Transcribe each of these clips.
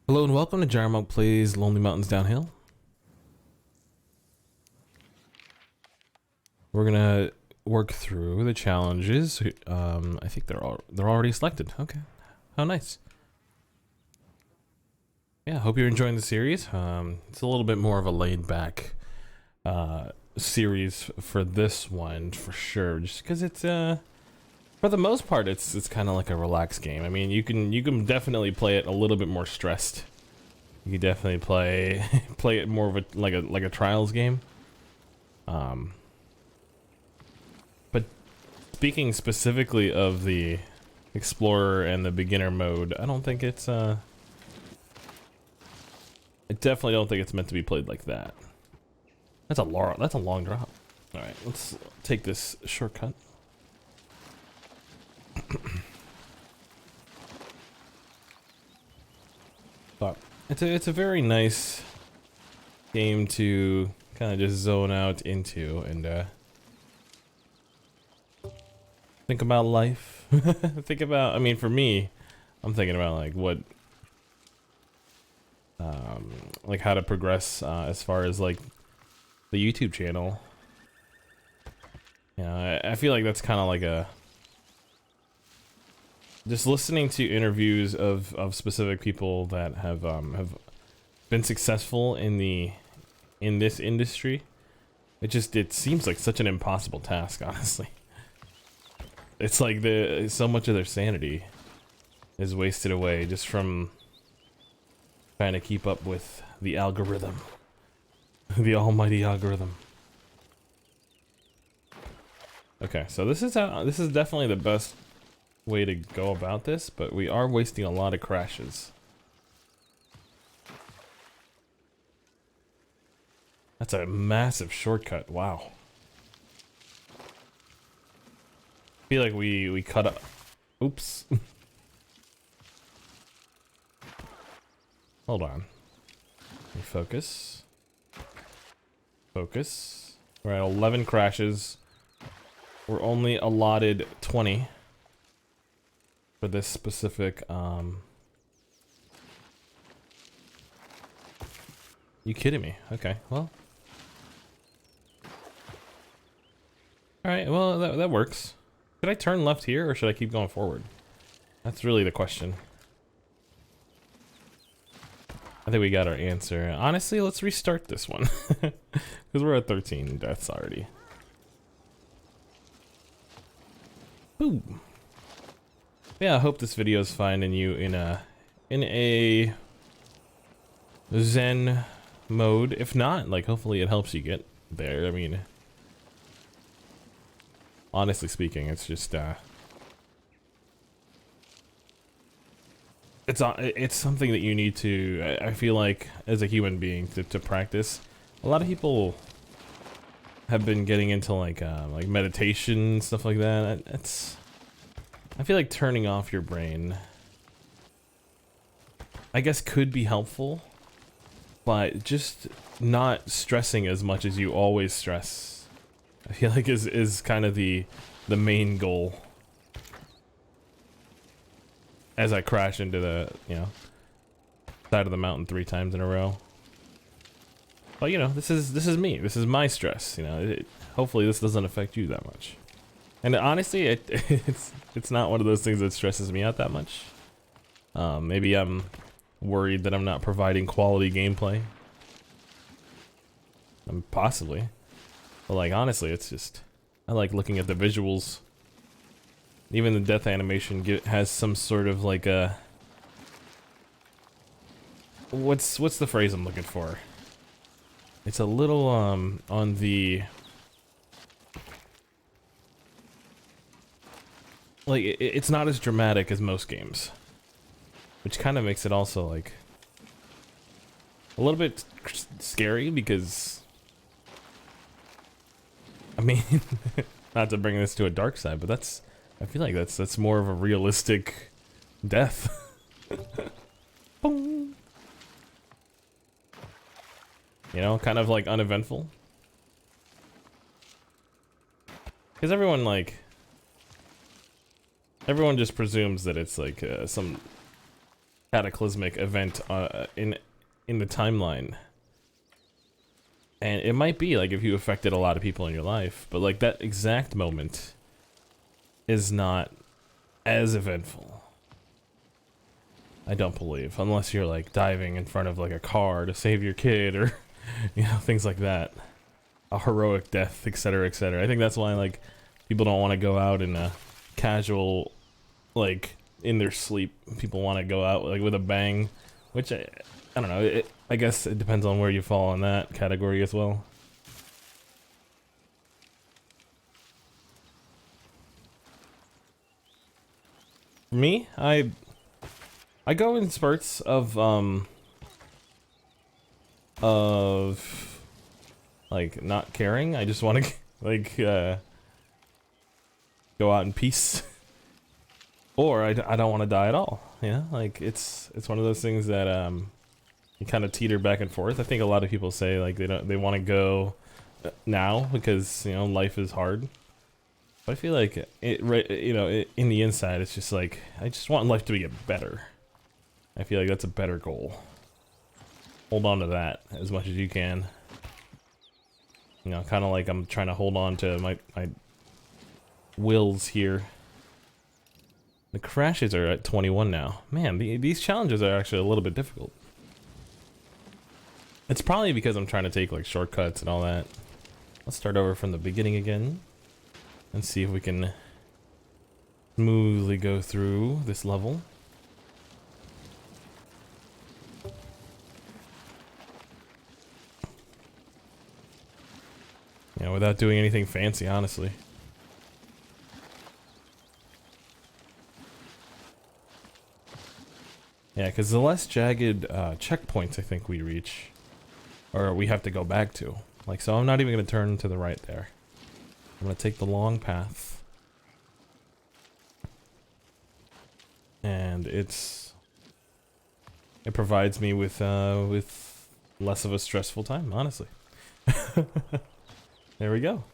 Hello and welcome to Jarmonk Plays Lonely Mountains Downhill. We're gonna work through the challenges. I think they're already selected. Okay, how nice. Yeah, hope you're enjoying the series. It's a little bit more of a laid-back series for this one for sure, just because it's for the most part it's kind of like a relaxed game. I mean, you can definitely play it a little bit more stressed. You can definitely play it more of a like a trials game. But speaking specifically of the explorer and the beginner mode, I don't think it's I definitely don't think it's meant to be played like that. That's a long drop. All right, let's take this shortcut. But it's a very nice game to kind of just zone out into and think about life. Think about, I mean, for me, I'm thinking about like what like how to progress as far as like the YouTube channel. Yeah, I feel like that's kind of like a just listening to interviews of specific people that have been successful in this industry. It seems like such an impossible task, honestly. It's like so much of their sanity is wasted away just from trying to keep up with the algorithm. The almighty algorithm. Okay, so this is definitely the best way to go about this, but we are wasting a lot of crashes. That's a massive shortcut. Wow. I feel like we cut up. Oops. Hold on. Let me focus. Focus. We're at 11 crashes. We're only allotted 20 for this specific You kidding me? Okay, well. Alright, well that works. Should I turn left here or should I keep going forward? That's really the question. I think we got our answer. Honestly, let's restart this one. Because we're at 13 deaths already. Boom. Yeah, I hope this video is finding you in a zen mode. If not, like, hopefully it helps you get there. I mean, honestly speaking, it's just it's something that you need to, I feel like, as a human being to practice. A lot of people have been getting into like meditation, stuff like that. I feel like turning off your brain, I guess, could be helpful, but just not stressing as much as you always stress, I feel like is kind of the main goal. As I crash into the, side of the mountain 3 times in a row. Well, this is me. This is my stress. Hopefully this doesn't affect you that much. And honestly, it's not one of those things that stresses me out that much. Maybe I'm worried that I'm not providing quality gameplay. Possibly. But like, honestly, it's just, I like looking at the visuals. Even the death animation has some sort of like a, what's the phrase I'm looking for? It's a little on the, like, it's not as dramatic as most games, which kind of makes it also like a little bit scary because, I mean, not to bring this to a dark side, but I feel like that's more of a realistic death. Boom. Kind of like uneventful. Because everyone just presumes that it's like some cataclysmic event in the timeline. And it might be like if you affected a lot of people in your life, but like that exact moment is not as eventful. I don't believe, unless you're like diving in front of like a car to save your kid or you know, things like that. A heroic death, etc., etc. I think that's why like people don't want to go out in a casual, like in their sleep. People want to go out like with a bang, which I don't know. I guess it depends on where you fall in that category as well. For me, I go in spurts of like not caring. I just want to like go out in peace. Or I don't want to die at all. Yeah, like it's one of those things that you kind of teeter back and forth. I think a lot of people say like they want to go now because, you know, life is hard. But I feel like in the inside it's just like I just want life to get better. I feel like that's a better goal. Hold on to that as much as you can. You know, kind of like I'm trying to hold on to my wills here. The crashes are at 21 now. Man, these challenges are actually a little bit difficult. It's probably because I'm trying to take like shortcuts and all that. Let's start over from the beginning again and see if we can smoothly go through this level. Yeah, without doing anything fancy, honestly. Yeah, because the less jagged checkpoints I think we reach, or we have to go back to. Like, so I'm not even going to turn to the right there. I'm going to take the long path. And it provides me with less of a stressful time, honestly. There we go.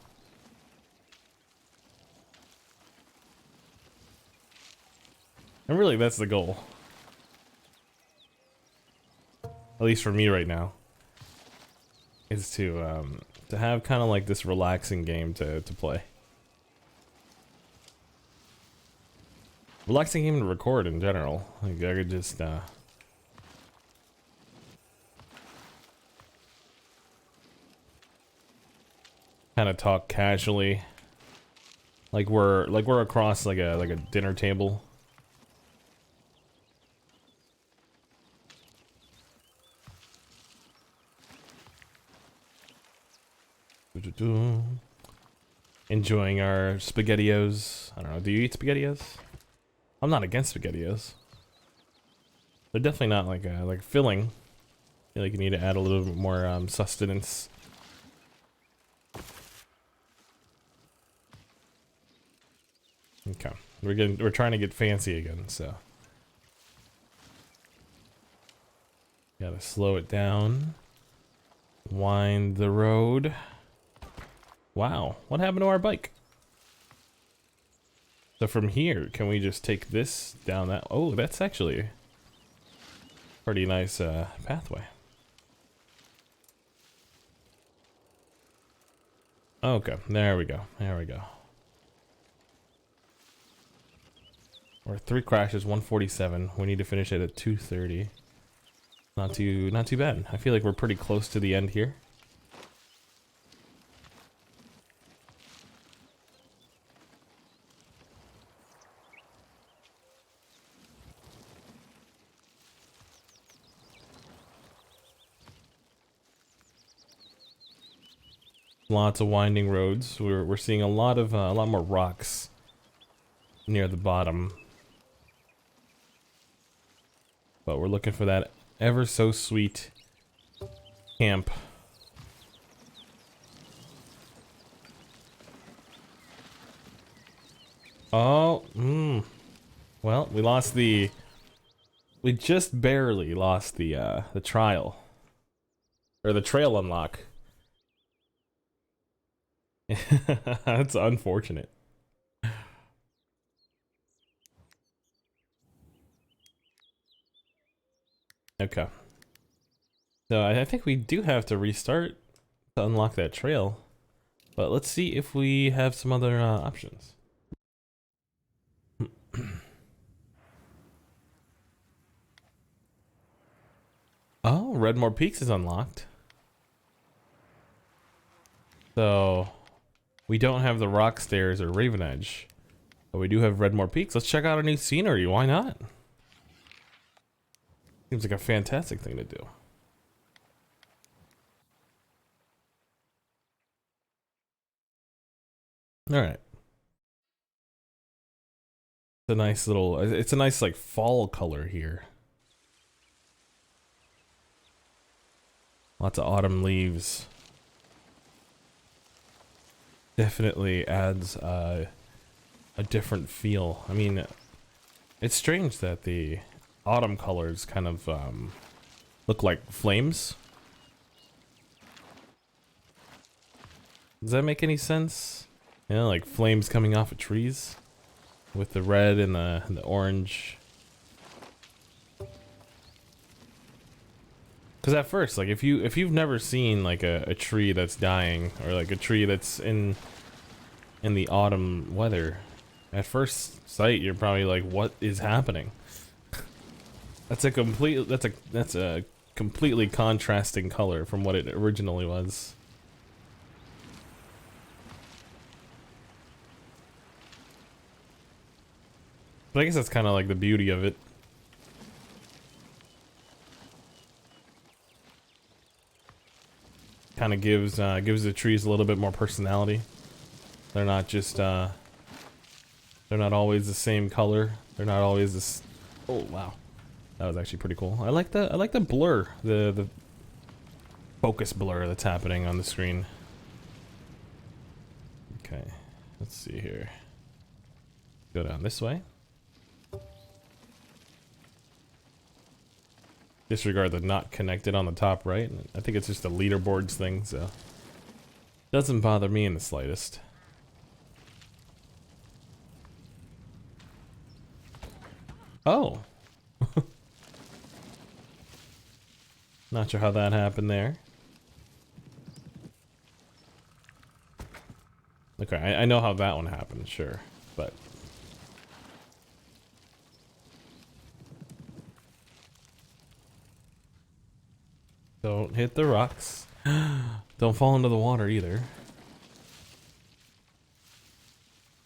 And really, that's the goal. At least for me right now. Is to have kind of like this relaxing game to play. Relaxing game to record in general. Like I could just kind of talk casually, like we're across like a dinner table. Enjoying our SpaghettiOs. I don't know. Do you eat SpaghettiOs? I'm not against SpaghettiOs. They're definitely not like filling. I feel like you need to add a little bit more sustenance. Okay, we're trying to get fancy again, so gotta slow it down. Wind the road. Wow, what happened to our bike? So from here, can we just take this down that? Oh, that's actually a pretty nice pathway. Okay, there we go. There we go. We're 3 crashes, 147. We need to finish it at 230. Not too bad. I feel like we're pretty close to the end here. Lots of winding roads. We're seeing a lot more rocks near the bottom. But we're looking for that ever so sweet camp. Oh, well, we just barely lost the trial. Or the trail unlock. That's unfortunate. Okay. So I think we do have to restart to unlock that trail. But let's see if we have some other options. Oh, Redmore Peaks is unlocked. So we don't have the Rock Stairs or Raven Edge, but we do have Redmore Peaks. Let's check out a new scenery. Why not? Seems like a fantastic thing to do. All right. It's a nice little. It's a nice like fall color here. Lots of autumn leaves. Definitely adds a different feel. I mean, it's strange that the autumn colors kind of look like flames. Does that make any sense? You know, like flames coming off of trees with the red and the orange. Because at first, like if you've never seen like a tree that's dying or like a tree that's in the autumn weather, at first sight you're probably like, what is happening? That's a completely contrasting color from what it originally was. But I guess that's kind of like the beauty of it. Kind of gives the trees a little bit more personality. They're not just they're not always the same color. They're not always this. Oh wow, that was actually pretty cool. I like the blur, the focus blur that's happening on the screen. Okay, let's see here. Go down this way. Disregard the not connected on the top right. I think it's just a leaderboards thing, so doesn't bother me in the slightest. Oh. Not sure how that happened there. Okay, I know how that one happened, sure, but don't hit the rocks. Don't fall into the water either.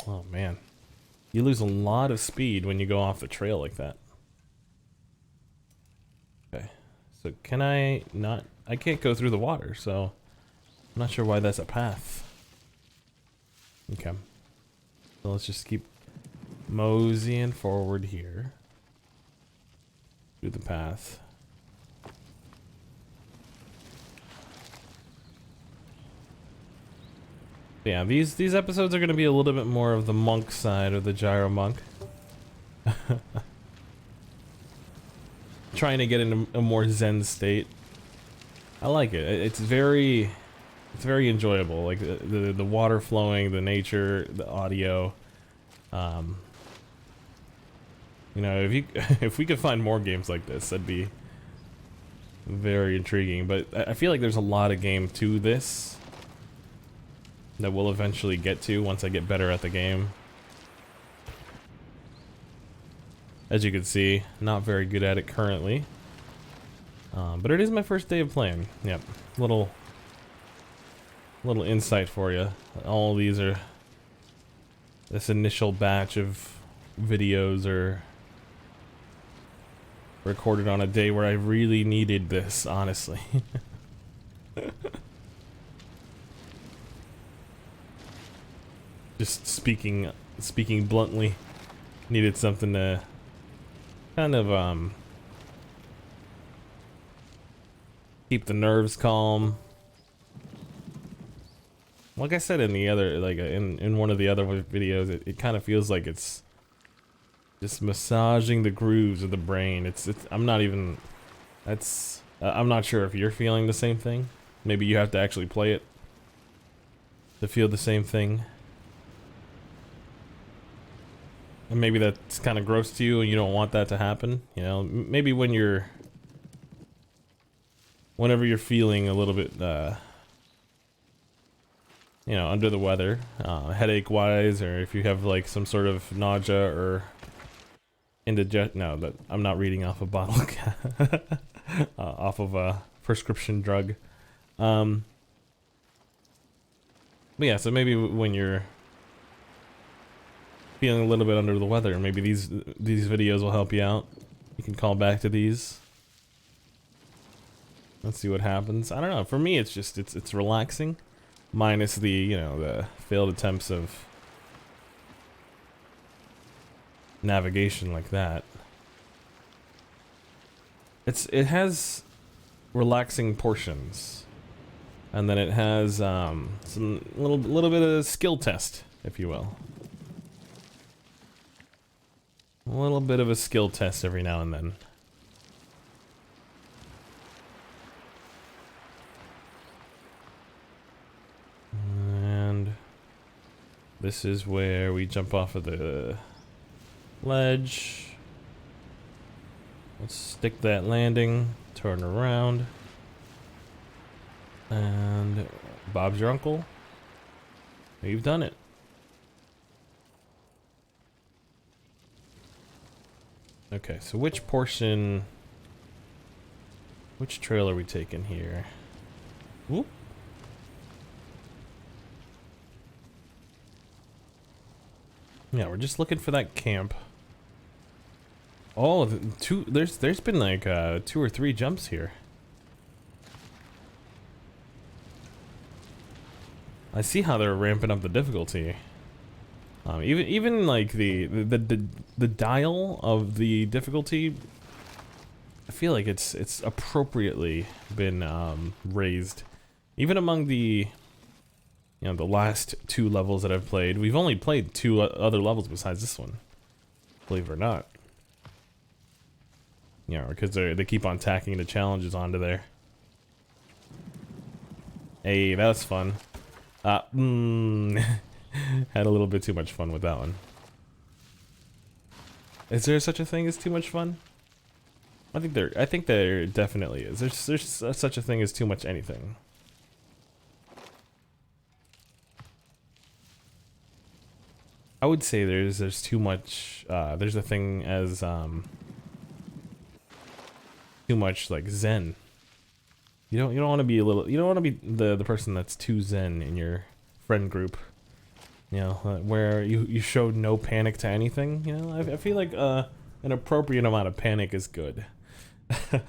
Oh man. You lose a lot of speed when you go off the trail like that. Okay. So can I not... I can't go through the water, so... I'm not sure why that's a path. Okay. So let's just keep moseying forward here. Through the path. Yeah, these episodes are going to be a little bit more of the monk side of the gyro monk. Trying to get into a more zen state. I like it. It's very enjoyable. Like the water flowing, the nature, the audio. You know, if we could find more games like this, that'd be very intriguing. But I feel like there's a lot of game to this that we'll eventually get to once I get better at the game. As you can see, not very good at it currently. But it is my first day of playing. Yep, little insight for you. All these are... This initial batch of videos are recorded on a day where I really needed this, honestly. Just speaking bluntly, needed something to kind of keep the nerves calm. Like I said in the other, like in one of the other videos, it kind of feels like it's just massaging the grooves of the brain. It's I'm not even, that's I'm not sure if you're feeling the same thing. Maybe you have to actually play it to feel the same thing. And maybe that's kind of gross to you and you don't want that to happen. You know, maybe when you're whenever you're feeling a little bit, you know, under the weather, headache wise, or if you have like some sort of nausea or no, that I'm not reading off a bottle, off of a prescription drug. But yeah, so maybe when you're feeling a little bit under the weather, maybe these videos will help you out. You can call back to these. Let's see what happens. I don't know. For me, it's just it's relaxing, minus the, you know, the failed attempts of navigation like that. It has relaxing portions, and then it has some little bit of skill test, if you will. A little bit of a skill test every now and then. And this is where we jump off of the ledge. Let's stick that landing, turn around, and Bob's your uncle. You've done it. Okay, so which trail are we taking here? Whoop. Yeah, we're just looking for that camp. Oh, there's been like 2 or 3 jumps here. I see how they're ramping up the difficulty. Even like the dial of the difficulty, I feel like it's appropriately been raised. Even among the, you know, the last 2 levels that I've played, we've only played 2 other levels besides this one, believe it or not. Yeah, because they keep on tacking the challenges onto there. Hey, that was fun. Had a little bit too much fun with that one. Is there such a thing as too much fun? I think there definitely is. There's such a thing as too much anything. I would say there's too much. There's a thing as too much like zen. You don't want to be you don't want to be the person that's too zen in your friend group. You know, where you showed no panic to anything. You know, I feel like an appropriate amount of panic is good. All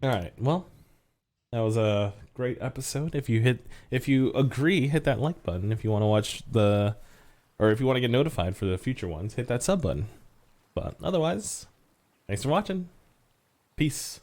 right, well, that was a great episode. If you agree, hit that like button. If you want to watch or if you want to get notified for the future ones, hit that sub button. But otherwise, thanks for watching. Peace.